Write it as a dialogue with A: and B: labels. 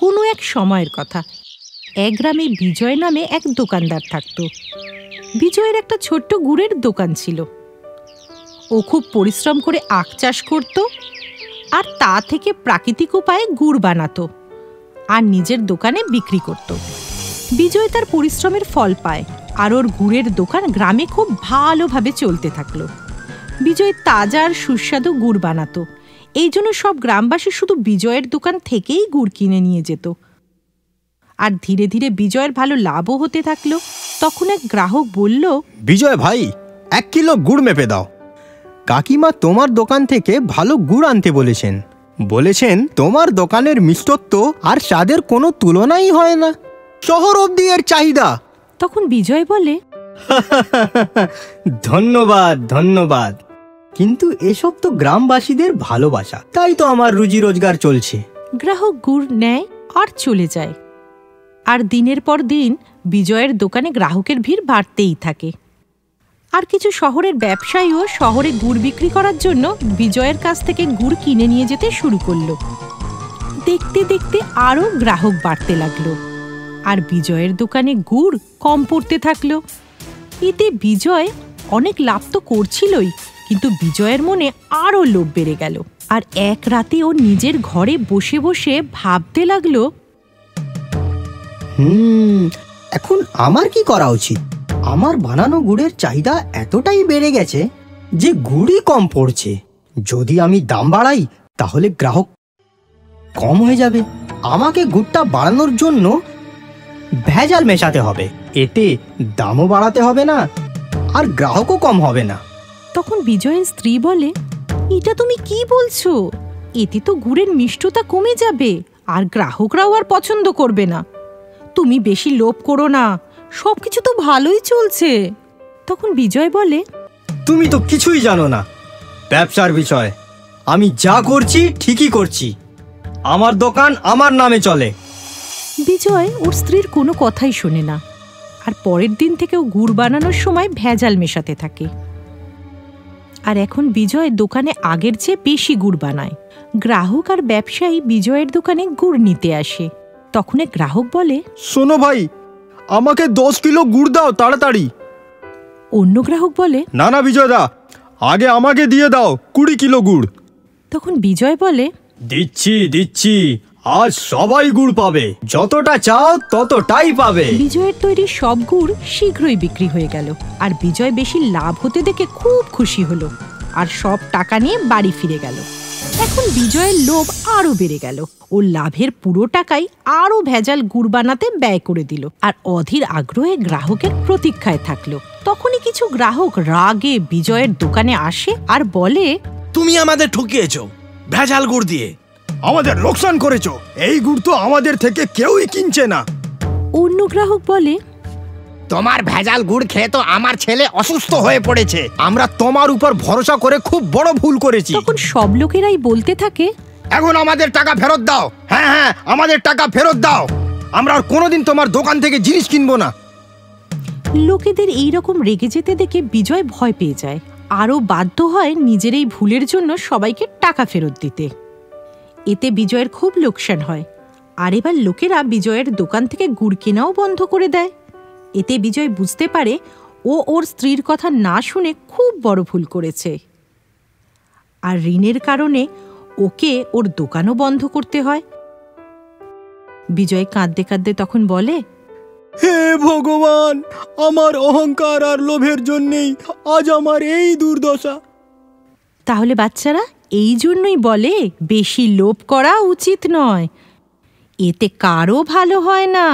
A: কোনো এক সময়ের কথা। এক গ্রামে বিজয় নামে এক দোকানদার থাকত। বিজয়ের একটা ছোট্ট গুড়ের দোকান ছিল। ও খুব পরিশ্রম করে আখ চাষ করত, আর তা থেকে প্রাকৃতিক উপায়ে গুড় বানাতো আর নিজের দোকানে বিক্রি করত। বিজয় তার পরিশ্রমের ফল পায়, আর ওর গুড়ের দোকান গ্রামে খুব ভালোভাবে চলতে থাকলো। বিজয় তাজা আর সুস্বাদু গুড় বানাতো, এই জন্য সব গ্রামবাসী শুধু বিজয়ের দোকান থেকেই গুড় কিনে নিয়ে যেত। আর ধীরে ধীরে বিজয়ের ভালো লাভও হতে থাকলো। তখন এক গ্রাহক বলল,
B: বিজয় ভাই, 1 কিলো গুড় মেপে দাও। কাকিমা তোমার দোকান থেকে ভালো গুড় আনতে বলেছেন তোমার দোকানের মিষ্টত্ব আর স্বাদের কোনো তুলনাই হয় না, শহর অবধি এর চাহিদা।
A: তখন বিজয় বলে,
B: ধন্যবাদ ধন্যবাদ, কিন্তু এসব তো গ্রামবাসীদের ভালোবাসা, তাই তো আমার রুজি রোজগার চলছে।
A: গ্রাহক গুড় নেয় আর চলে যায়। আর দিনের পর দিন বিজয়ের দোকানে গ্রাহকের ভিড় বাড়তেই থাকে। আর কিছু শহরের ব্যবসায়ীও শহরে গুড় বিক্রি করার জন্য বিজয়ের কাছ থেকে গুড় কিনে নিয়ে যেতে শুরু করলো। দেখতে দেখতে আরও গ্রাহক বাড়তে লাগলো, আর বিজয়ের দোকানে গুড় কম পড়তে থাকলো। এতে বিজয় অনেক লাভ তো করছিলই, কিন্তু বিজয়ের মনে আরও লোভ বেড়ে গেল। আর এক রাতে ও নিজের ঘরে বসে বসে ভাবতে লাগলো,
B: এখন আমার কি করা উচিত? আমার বানানো গুড়ের চাহিদা এতটাই বেড়ে গেছে যে গুড়ই কম পড়ছে। যদি আমি দাম বাড়াই তাহলে গ্রাহক কম হয়ে যাবে। আমাকে গুড়টা বাড়ানোর জন্য ভেজাল মেশাতে হবে, এতে দামও বাড়াতে হবে না আর গ্রাহকও কম হবে না।
A: তখন বিজয়ের স্ত্রী বলে, এটা তুমি কি বলছো? এতে তো গুড়ের মিষ্টতা কমে যাবে আর গ্রাহকরাও আর পছন্দ করবে না। তুমি বেশি লোভ করো না, সবকিছু তো ভালোই চলছে। তখন বিজয় বলে,
B: তুমি তো কিছুই জানো না ব্যবসার বিষয়। আমি যা করছি ঠিকই করছি, আমার দোকান আমার নামে চলে।
A: বিজয় ওর স্ত্রীর কোনো কথাই শোনে না, আর পরের দিন থেকে ও গুড় বানানোর সময় ভেজাল মেশাতে থাকে। আর এখন বিজয় দোকানে আগের চেয়ে বেশি গুড় বানায়। গ্রাহক আর ব্যবসায়ী বিজয়ের দোকানে গুড় নিতে আসে। তখন এক গ্রাহক বলে,
B: শোনো ভাই, আমাকে 10 কিলো গুড় দাও তাড়াতাড়ি।
A: অন্য গ্রাহক বলে,
B: না না বিজয় দা, আগে আমাকে দিয়ে দাও 20 কিলো গুড়।
A: তখন বিজয় বলে,
B: দিচ্ছি, আজ সবাই গুড় পাবে, যতটা চাও ততটাই পাবে।
A: বিজয়ের তৈরি সব গুড় শীঘ্রই বিক্রি হয়ে গেল, আর বিজয় বেশি লাভ হতে দেখে খুব খুশি হলো আর সব টাকা নিয়ে বাড়ি ফিরে গেল। এখন বিজয়ের লোভ আরো বেড়ে গেল। ও লাভের পুরো টাকাই আরো ভেজাল গুড় বানাতে ব্যয় করে দিল, আর অধীর আগ্রহে গ্রাহকের প্রতীক্ষায় থাকলো। তখনই কিছু গ্রাহক রাগে বিজয়ের দোকানে আসে আর বলে,
C: তুমি আমাদের ঠকিয়েছো ভেজাল গুড় দিয়ে,
B: আমাদের লোকসান করেছো, এই গুড় তো আমাদের থেকে কেউই কিনছে না।
A: অন্য গ্রাহক বলে,
B: তোমার ভেজাল গুড় খেয়ে তো আমার ছেলে অসুস্থ হয়ে পড়েছে, আমরা তোমার উপর ভরসা করে খুব বড় ভুল করেছি।
A: তখন সব লোকেরাই বলতে থাকে,
B: এখন আমাদের টাকা ফেরত দাও। হ্যাঁ, আমাদের টাকা ফেরত দাও, আমরা আর কোনোদিন তোমার দোকান থেকে জিনিস কিনবো না।
A: লোকেদের এইরকম রেগে যেতে দেখে বিজয় ভয় পেয়ে যায়, আরও বাধ্য হয় নিজের এই ভুলের জন্য সবাইকে টাকা ফেরত দিতে। এতে বিজয়ের খুব লোকসান হয়, আর এবার লোকেরা বিজয়ের দোকান থেকে গুড় কেনাও বন্ধ করে দেয়। এতে বিজয় বুঝতে পারে ও ওর স্ত্রীর কথা না শুনে খুব বড় ভুল করেছে, আর ঋণের কারণে ওকে ওর দোকানও বন্ধ করতে হয়। বিজয় কাঁদতে কাঁদতে তখন বলে,
B: হে ভগবান, আমার অহংকার আর লোভের জন্যই আজ আমার এই দুর্দশা।
A: তাহলে বাচ্চারা, এই জন্যই বলে বেশি লোভ করা উচিত নয়, এতে কারও ভালো হয় না।